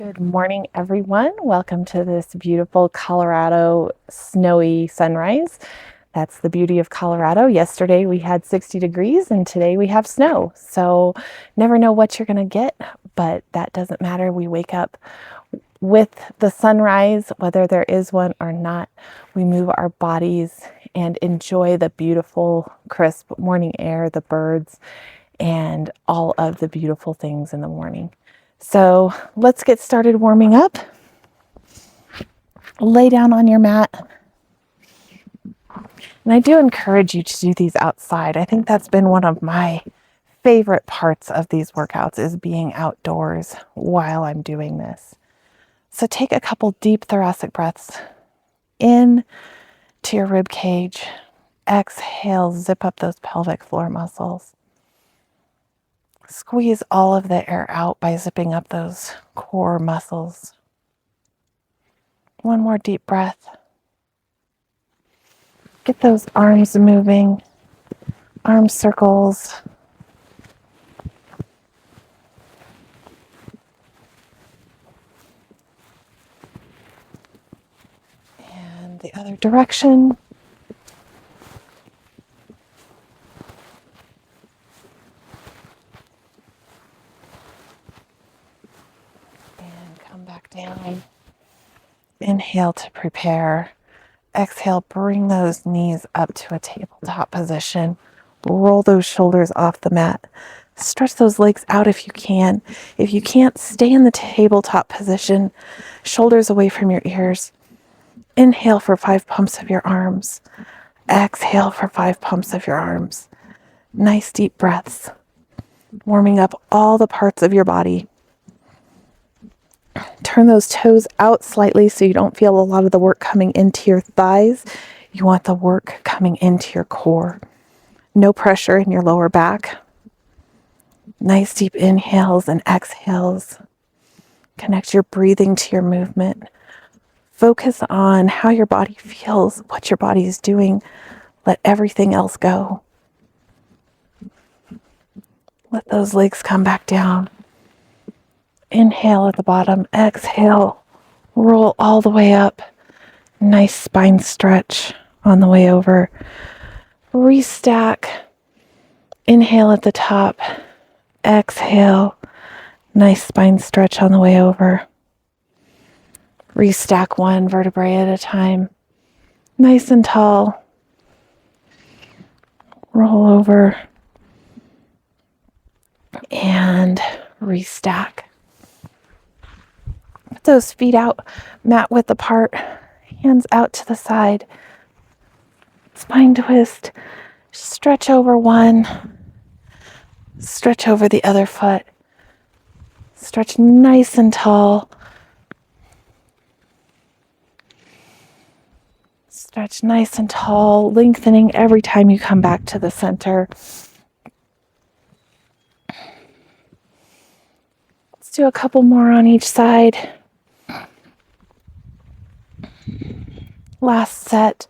Good morning, everyone. Welcome to this beautiful Colorado snowy sunrise. That's the beauty of Colorado. Yesterday we had 60 degrees and today we have snow. So never know what you're going to get, but that doesn't matter. We wake up with the sunrise, whether there is one or not. We move our bodies and enjoy the beautiful, crisp morning air, the birds, and all of the beautiful things in the morning. So let's get started warming up. Lay down on your mat. And I do encourage you to do these outside. I think that's been one of my favorite parts of these workouts is being outdoors while I'm doing this. So take a couple deep thoracic breaths in to your rib cage. Exhale, zip up those pelvic floor muscles. Squeeze all of the air out by zipping up those core muscles. One more deep breath. Get those arms moving, arm circles. And the other direction. Come back down. Inhale to prepare. Exhale, bring those knees up to a tabletop position. Roll those shoulders off the mat. Stretch those legs out if you can. If you can't, stay in the tabletop position. Shoulders away from your ears. Inhale for 5 pumps of your arms. Exhale for 5 pumps of your arms. Nice deep breaths. Warming up all the parts of your body. Turn those toes out slightly so you don't feel a lot of the work coming into your thighs. You want the work coming into your core. No pressure in your lower back. Nice deep inhales and exhales. Connect your breathing to your movement. Focus on how your body feels, what your body is doing. Let everything else go. Let those legs come back down. Inhale at the bottom, exhale, roll all the way up. Nice spine stretch on the way over. Restack. Inhale at the top, exhale. Nice spine stretch on the way over. Restack one vertebrae at a time. Nice and tall. Roll over. And restack. Put those feet out, mat width apart, hands out to the side. Spine twist. Stretch over one. Stretch over the other foot. Stretch nice and tall. Stretch nice and tall, lengthening every time you come back to the center. Let's do a couple more on each side. Last set.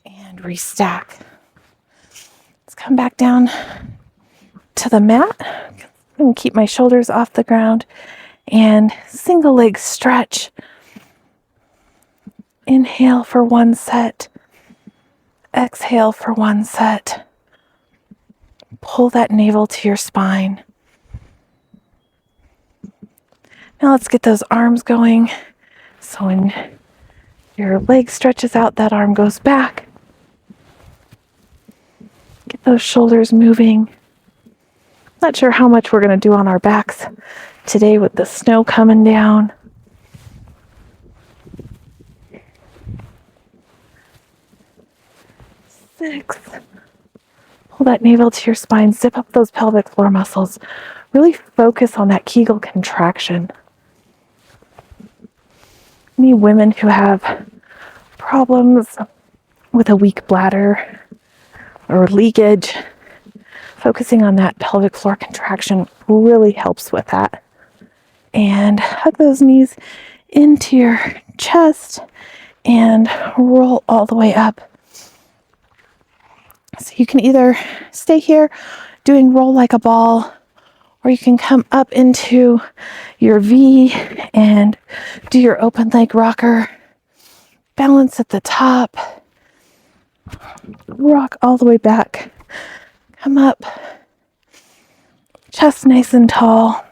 And restack. Let's come back down to the mat. I'm going to keep my shoulders off the ground and single leg stretch. Inhale for one set. Exhale for one set. Pull that navel to your spine. Now let's get those arms going. So when your leg stretches out, that arm goes back. Get those shoulders moving. Not sure how much we're going to do on our backs today with the snow coming down. Six. Pull that navel to your spine. Zip up those pelvic floor muscles. Really focus on that Kegel contraction. Any women who have problems with a weak bladder or leakage, focusing on that pelvic floor contraction really helps with that. And hug those knees into your chest and roll all the way up. So you can either stay here, doing roll like a ball, or you can come up into your V and do your open leg rocker. Balance at the top. Rock all the way back. Come up. Chest nice and tall.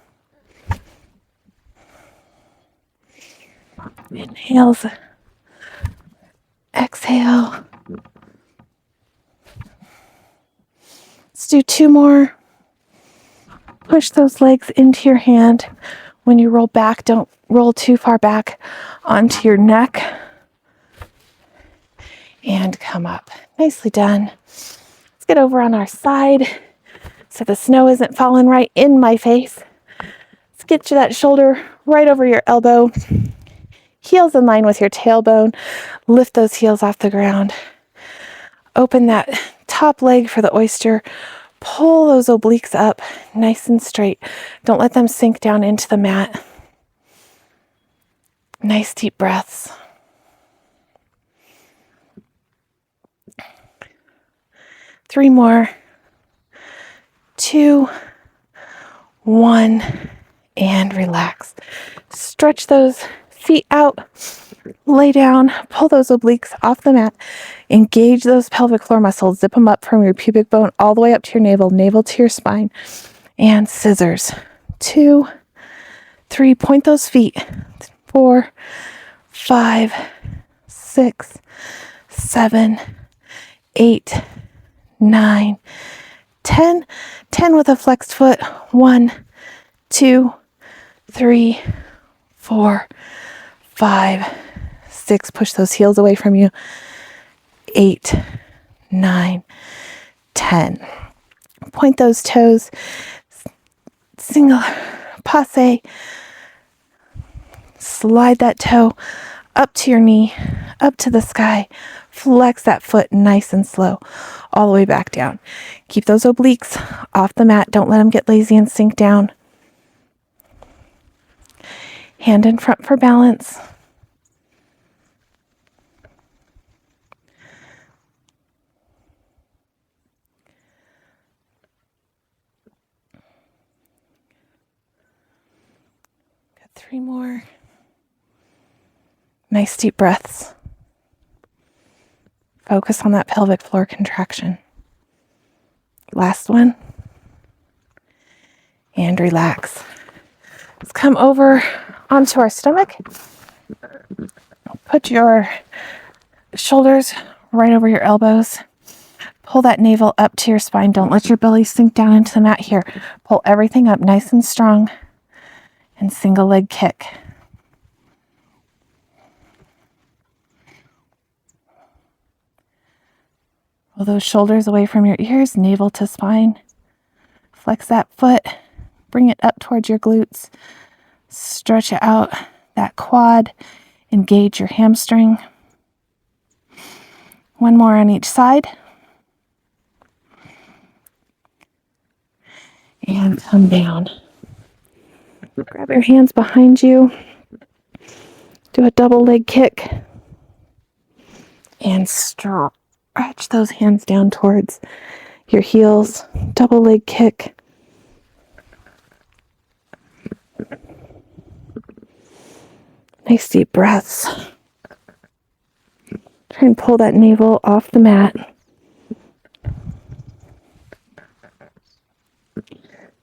Inhales. Exhale. Let's do 2 more. Push those legs into your hand. When you roll back, don't roll too far back onto your neck. And come up. Nicely done. Let's get over on our side so the snow isn't falling right in my face. Let's get you that shoulder right over your elbow. Heels in line with your tailbone. Lift those heels off the ground. Open that top leg for the oyster. Pull those obliques up nice and straight. Don't let them sink down into the mat. Nice deep breaths. Three more. 2, 1, and relax. Stretch those feet out. Lay down. Pull those obliques off the mat. Engage those pelvic floor muscles. Zip them up from your pubic bone all the way up to your navel to your spine. And scissors. 2, 3. Point those feet. 4, 5, 6, 7, 8, 9, 10. 10 with a flexed foot. 1, 2, 3, 4, 5, 6. Push those heels away from you. 8, 9, 10. Point those toes. Single passe. Slide that toe up to your knee, up to the sky. Flex that foot nice and slow, all the way back down. Keep those obliques off the mat. Don't let them get lazy and sink down. Hand in front for balance. Got 3 more. Nice deep breaths. Focus on that pelvic floor contraction. Last one. And relax. Let's come over onto our stomach. Put your shoulders right over your elbows. Pull that navel up to your spine. Don't let your belly sink down into the mat here. Pull everything up nice and strong. And single leg kick. Pull those shoulders away from your ears, navel to spine. Flex that foot. Bring it up towards your glutes. Stretch out that quad. Engage your hamstring. 1 more on each side. And come down. Grab your hands behind you. Do a double leg kick. And stretch those hands down towards your heels. Double leg kick. Nice deep breaths. Try and pull that navel off the mat.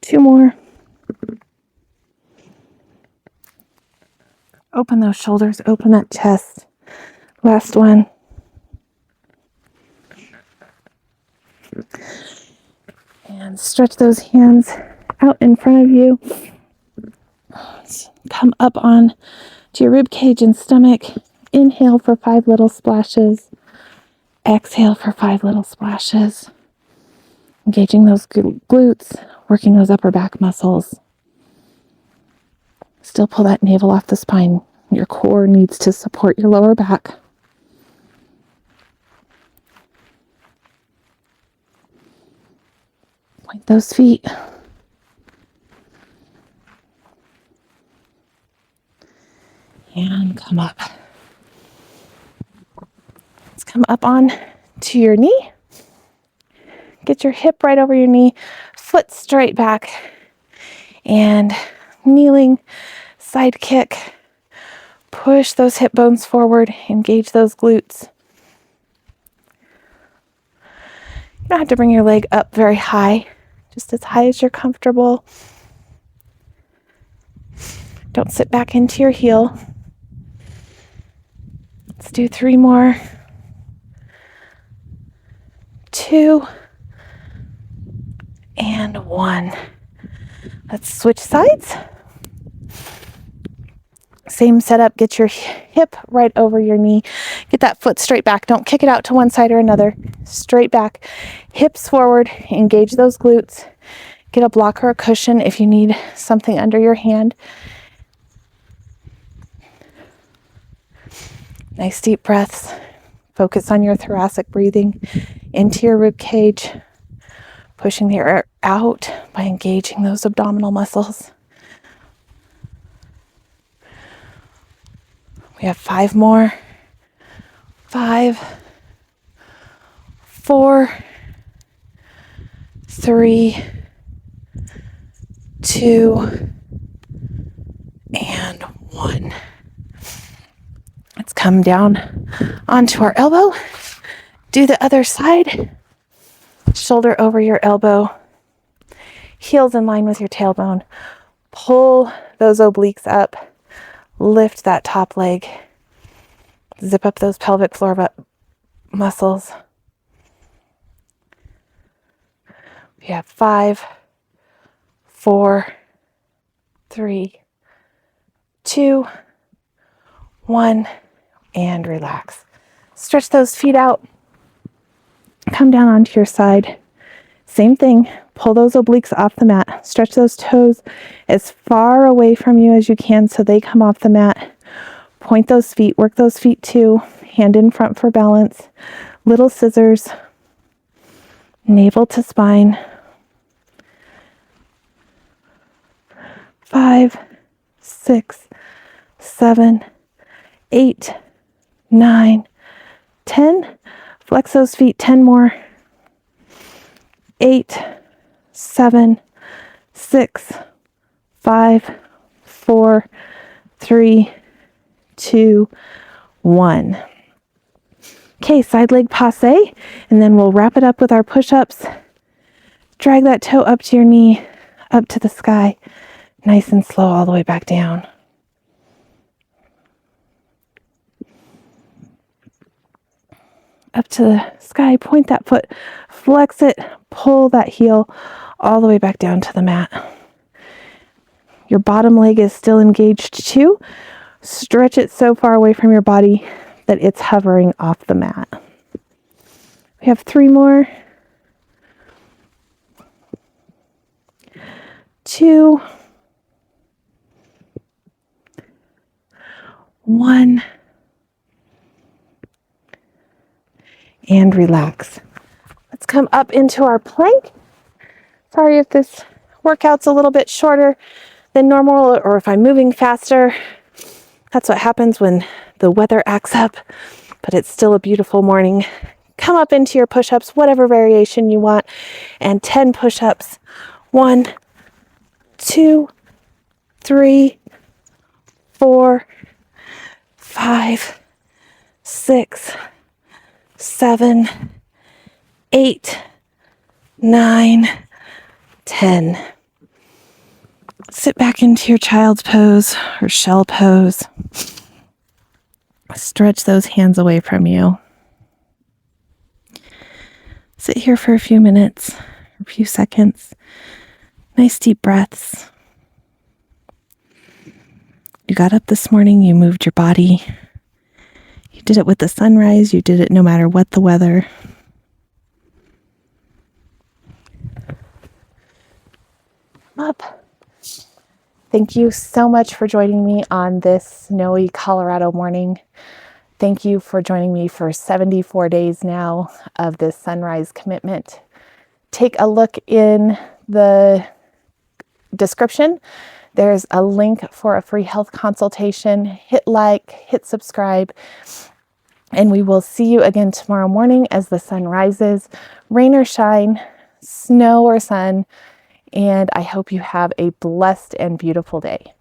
2 more. Open those shoulders, open that chest. Last one. And stretch those hands out in front of you. Come up on to your rib cage and stomach. Inhale for 5 little splashes. Exhale for 5 little splashes. Engaging those glutes, working those upper back muscles. Still pull that navel off the spine. Your core needs to support your lower back. Point those feet. And come up. Let's come up on to your knee. Get your hip right over your knee. foot straight back, and kneeling side kick. Push those hip bones forward, engage those glutes. You don't have to bring your leg up very high, just as high as you're comfortable. Don't sit back into your heel. Let's do 3 more. 2 and 1. Let's switch sides. Same setup. Get your hip right over your knee. Get that foot straight back. Don't kick it out to one side or another. Straight back. Hips forward. Engage those glutes. Get a block or a cushion if you need something under your hand. Nice deep breaths. Focus on your thoracic breathing into your rib cage. Pushing the air out by engaging those abdominal muscles. We have 5 more. 5, 4, 3, 2, and 1. Let's come down onto our elbow. Do the other side. Shoulder over your elbow. Heels in line with your tailbone. Pull those obliques up. Lift that top leg. Zip up those pelvic floor muscles. We have 5, 4, 3, 2, 1, and relax. Stretch those feet out. Come down onto your side. Same thing. Pull those obliques off the mat. Stretch those toes as far away from you as you can so they come off the mat. Point those feet. Work those feet too. Hand in front for balance. Little scissors. Navel to spine. 5, 6, 7, 8, 9, 10. Flex those feet. 10 more. 8, 7, 6, 5, 4, 3, 2, 1. Okay, side leg passe, and then we'll wrap it up with our push-ups. Drag that toe up to your knee, up to the sky, nice and slow all the way back down. Up to the sky, point that foot, flex it, pull that heel all the way back down to the mat. Your bottom leg is still engaged too. Stretch it so far away from your body that it's hovering off the mat. We have 3 more. 2, 1. And relax. Let's come up into our plank. Sorry if this workout's a little bit shorter than normal or if I'm moving faster. That's what happens when the weather acts up, but it's still a beautiful morning. Come up into your push-ups, whatever variation you want, and 10 push-ups. 1, 2, 3, 4, 5, 6, 7, 8, 9, 10. Sit back into your child's pose or shell pose. Stretch those hands away from you. Sit here for a few minutes, a few seconds. Nice deep breaths. You got up this morning, you moved your body. You did it with the sunrise, you did it no matter what the weather. Up. Thank you so much for joining me on this snowy Colorado morning. Thank you for joining me for 74 days now of this sunrise commitment. Take a look in the description. There's a link for a free health consultation. Hit like, hit subscribe, and we will see you again tomorrow morning as the sun rises. Rain or shine, snow or sun, and I hope you have a blessed and beautiful day.